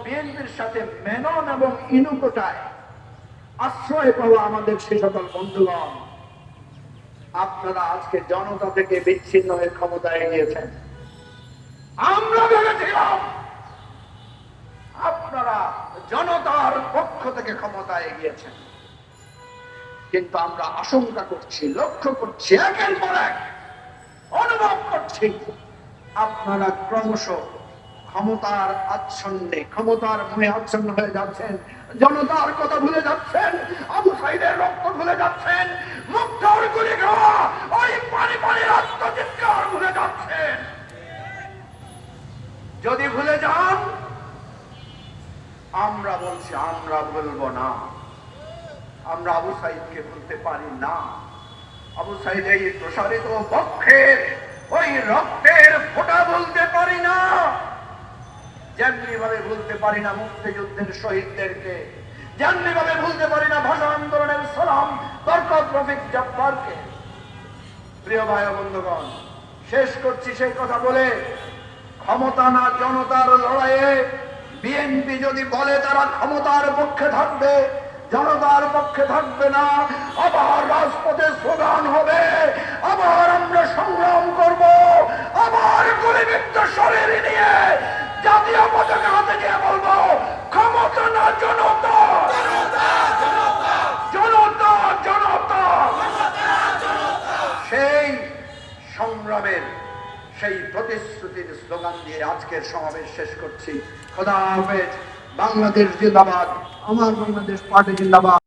বিএনপির সাথে মেনন এবং ইনুকোটায় আশ্রয় পাওয়া আমাদের সে সকল বন্ধুগণ, আপনারা আজকে জনতা থেকে বিচ্ছিন্ন হয়ে ক্ষমতায় গিয়েছেন। আমরা ভেবেছিলাম আপনারা জনতার পক্ষ থেকে ক্ষমতায় গিয়েছেন, কিন্তু আমরা আশঙ্কা করছি, লক্ষ্য করছি, একের পর এক অনুভব করছি আপনারা ক্রমশ ক্ষমতার আচ্ছন্নে, ক্ষমতার মোহে আচ্ছন্ন হয়ে যাচ্ছেন। জনতার কথা ভুলে যাচ্ছেন, আবু সাইদের রক্ত ভুলে যাচ্ছেন, মুগ্ধর গুলি খাওয়া ওই পানি পানি রক্ত চিৎকার ভুলে যাচ্ছেন। যদি ভুলে যান, আমরা বলছি আমরা ভুলবো না। আমরা আবু সাইদকে ভুলতে পারি না। আবু সাইদ এই প্রসারিত পক্ষের ওই রক্তের ফোঁটা বলতে পারি না, যেমনি ভাবে ভুলতে পারি না মুক্তিযুদ্ধের শহীদদেরকে, যেমনি ভাবে ভুলতে পারি না ভাষা আন্দোলনের সালাম বরকত রফিক জব্বারকে। প্রিয় ভাই ও বন্ধুগণ, শেষ করছি সেই কথা বলে, ক্ষমতা না জনতার লড়াইয়ে বিএনপি যদি বলে তারা ক্ষমতার পক্ষে থাকবে, জনতার পক্ষে থাকবে না, আবার রাজপথে স্লোগান হবে, আবার আমরা সংগ্রাম করব, আবার গুলিবিদ্ধ শরীর নিয়ে জাতীয় পতাকা হাতে নিয়ে বলবো ক্ষমতা না জনতা, জনতা জনতা। সেই সংগ্রামের, সেই প্রতিশ্রুতির স্লোগান দিয়ে আজকের সমাবেশ শেষ করছি। খোদা হাফেজ। বাংলাদেশ জিন্দাবাদ। আমার বাংলাদেশ পার্টি জিন্দাবাদ।